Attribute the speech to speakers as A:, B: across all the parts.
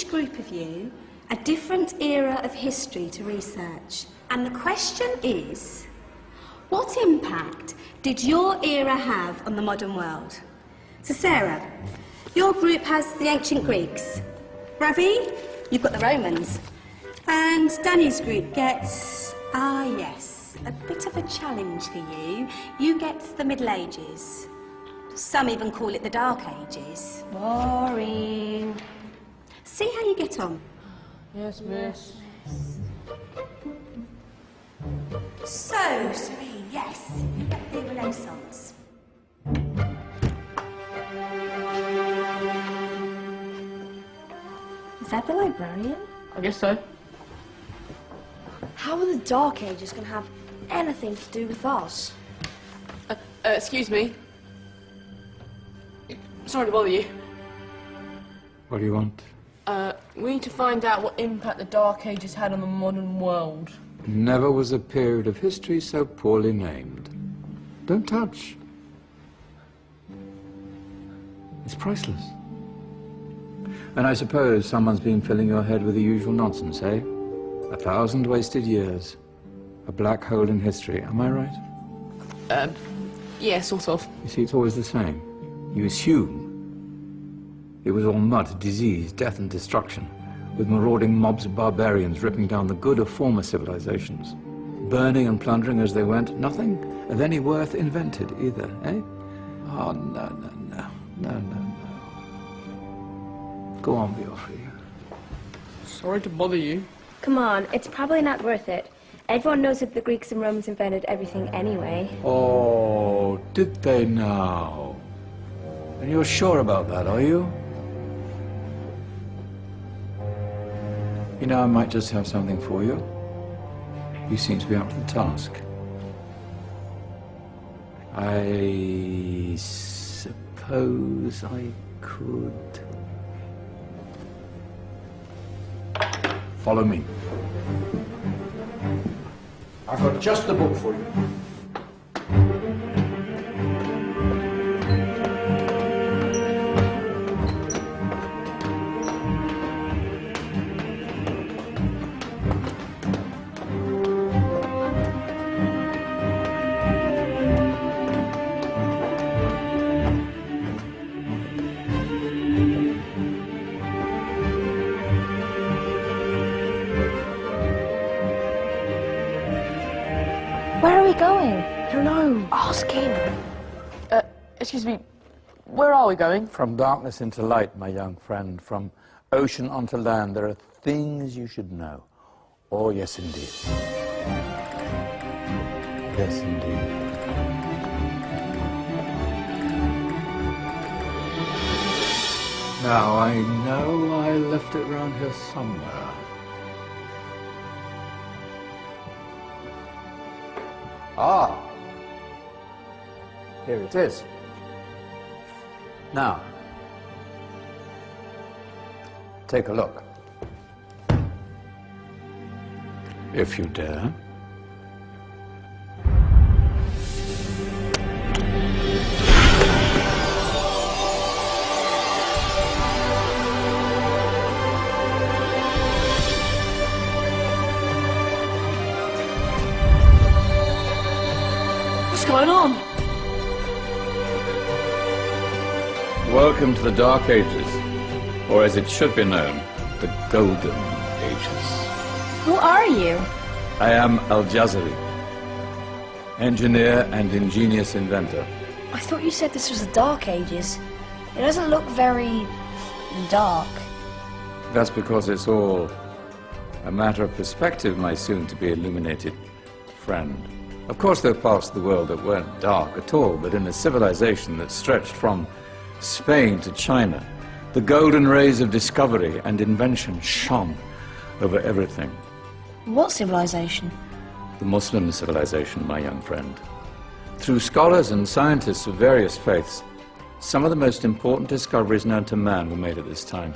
A: each group of you a different era of history to research. And the question is, what impact did your era have on the modern world? So Sarah, your group has the ancient Greeks. Ravi, you've got the Romans. And Danny's group gets, yes, a bit of a challenge for you. You get the Middle Ages. Some even call it the Dark Ages. Boring. See how you get on.
B: Yes, miss.
A: So, Serene, yes, you get the Renaissance.
C: Is that the librarian?
B: I guess so.
C: How are the Dark Ages going to have anything to do with us?
B: Excuse me. Sorry to bother you.
D: What do you want?
B: We need to find out what impact the Dark Ages had on the modern world.
D: Never was a period of history so poorly named. Don't touch. It's priceless. And I suppose someone's been filling your head with the usual nonsense, eh? 1,000 wasted years. A black hole in history, am I right?
B: Yeah, sort of.
D: You see, it's always the same. You assume it was all mud, disease, death and destruction, with marauding mobs of barbarians ripping down the good of former civilizations, burning and plundering as they went. Nothing of any worth invented either, eh? Oh, no. Go on, be off with you.
B: Sorry to bother you.
C: Come on, it's probably not worth it. Everyone knows that the Greeks and Romans invented everything anyway.
D: Oh, did they now? And you're sure about that, are you? You know, I might just have something for you. You seem to be up to the task. I suppose I could... Follow me. I've got just the book for you.
C: Where are we going? I don't know. Ask him.
B: Excuse me, where are we going?
D: From darkness into light, my young friend. From ocean onto land, there are things you should know. Oh, yes, indeed. Yes, indeed. Now, I know I left it round here somewhere. Ah, here it is. Now, take a look. If you dare.
B: What's going on?
D: Welcome to the Dark Ages, or as it should be known, the Golden Ages.
C: Who are you?
D: I am Al-Jazari, engineer and ingenious inventor.
C: I thought you said this was the Dark Ages. It doesn't look very dark.
D: That's because it's all a matter of perspective, my soon-to-be illuminated friend. Of course, there are parts of the world that weren't dark at all, but in a civilization that stretched from Spain to China, the golden rays of discovery and invention shone over everything.
C: What civilization?
D: The Muslim civilization, my young friend. Through scholars and scientists of various faiths, some of the most important discoveries known to man were made at this time.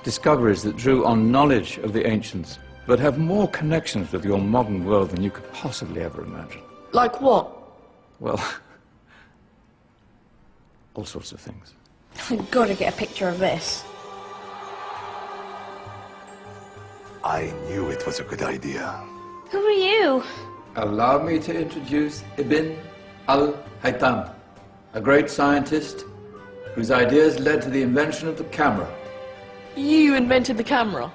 D: Discoveries that drew on knowledge of the ancients, but have more connections with your modern world than you could possibly ever imagine.
B: Like what?
D: Well, all sorts of things.
C: I've got to get a picture of this.
E: I knew it was a good idea.
C: Who are you?
D: Allow me to introduce Ibn al-Haytham, a great scientist whose ideas led to the invention of the camera.
B: You invented the camera?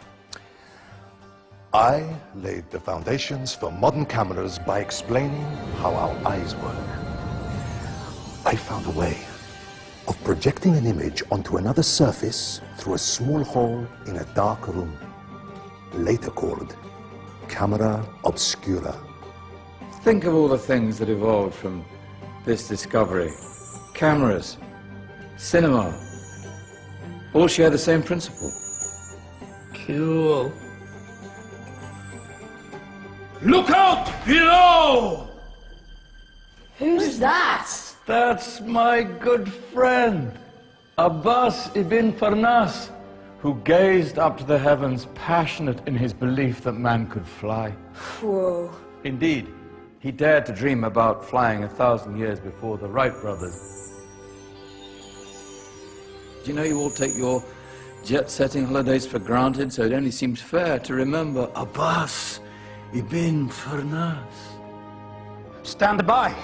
E: I laid the foundations for modern cameras by explaining how our eyes work. I found a way of projecting an image onto another surface through a small hole in a dark room, later called camera obscura.
D: Think of all the things that evolved from this discovery. Cameras, cinema, all share the same principle.
B: Cool.
F: Look out below!
B: Who's that?
D: That's my good friend, Abbas ibn Farnas, who gazed up to the heavens, passionate in his belief that man could fly.
C: Whoa.
D: Indeed, he dared to dream about flying 1,000 years before the Wright brothers. Do you know you all take your jet-setting holidays for granted, so it only seems fair to remember Abbas ibn Farnas.
F: Stand by.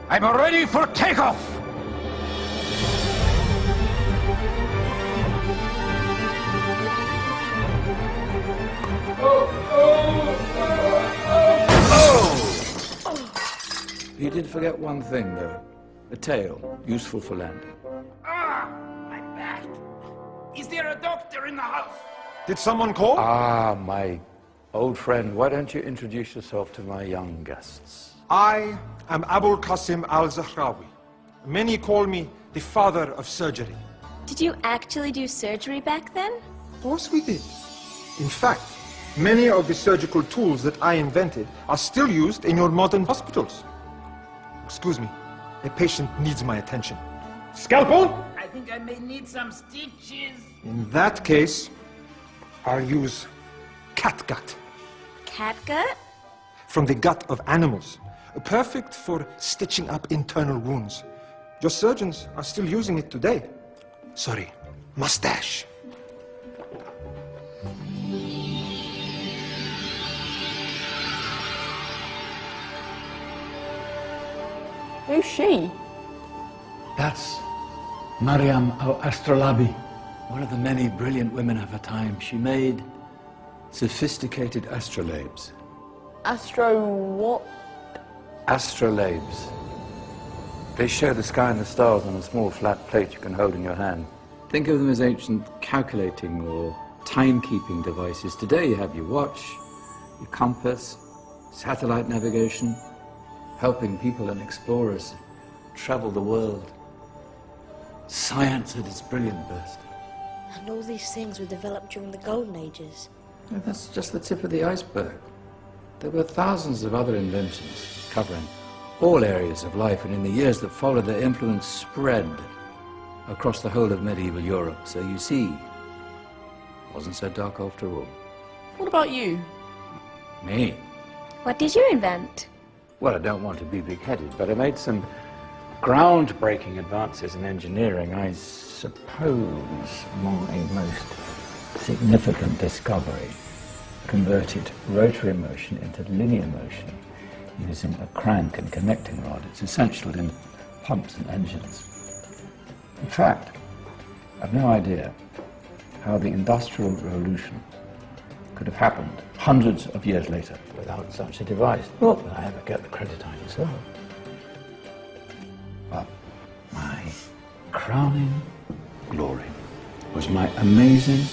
F: I'm ready for takeoff.
D: You did forget one thing, though. A tail, useful for landing.
F: Ah, my back. Is there a doctor in the house?
E: Did someone call?
D: Ah, my old friend, why don't you introduce yourself to my young guests?
G: I am Abul Qasim al-Zahrawi. Many call me the father of surgery.
C: Did you actually do surgery back then?
G: Of course we did. In fact, many of the surgical tools that I invented are still used in your modern hospitals. Excuse me, a patient needs my attention. Scalpel?
F: I think I may need some stitches.
G: In that case, I'll use catgut.
C: Catgut?
G: From the gut of animals. Perfect for stitching up internal wounds. Your surgeons are still using it today. Sorry, mustache.
B: Who's she?
D: That's Maryam al-Astrolabi, one of the many brilliant women of her time. She made sophisticated astrolabes.
B: Astro what?
D: Astrolabes. They show the sky and the stars on a small flat plate you can hold in your hand. Think of them as ancient calculating or timekeeping devices. Today you have your watch, your compass, satellite navigation, helping people and explorers travel the world. Science at its brilliant best.
H: And all these things were developed during the Golden Ages.
D: That's just the tip of the iceberg. There were thousands of other inventions covering all areas of life, and in the years that followed, their influence spread across the whole of medieval Europe. So you see, it wasn't so dark after all.
B: What about you?
D: Me?
C: What did you invent?
D: Well, I don't want to be big-headed, but I made some groundbreaking advances in engineering. I suppose my most significant discovery converted rotary motion into linear motion using a crank and connecting rod. It's essential in pumps and engines. In fact, I've no idea how the Industrial Revolution could have happened hundreds of years later without such a device. Not that I ever get the credit I deserve. But my crowning glory was my amazing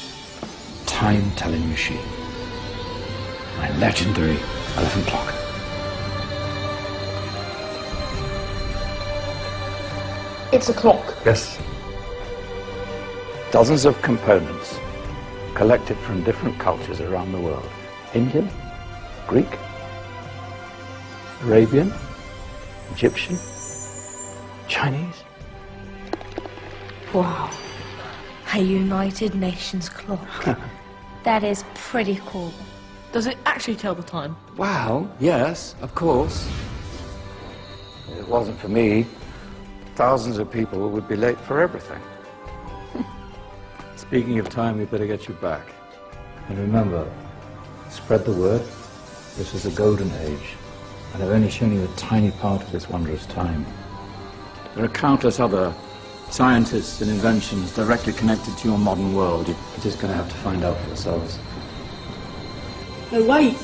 D: time-telling machine, my legendary elephant clock.
B: It's a clock.
D: Yes. Dozens of components collected from different cultures around the world. Indian, Greek, Arabian, Egyptian, Chinese.
H: Wow. A United Nations clock.
C: That is pretty cool.
B: Does it actually tell the time?
D: Well, yes, of course. If it wasn't for me, thousands of people would be late for everything. Speaking of time, we better get you back. And remember, Spread the word. This is the Golden Age, and I've only shown you a tiny part of this wondrous time. There are countless other scientists and inventions directly connected to your modern world. You're just going to have to find out for yourselves.
B: No, wait!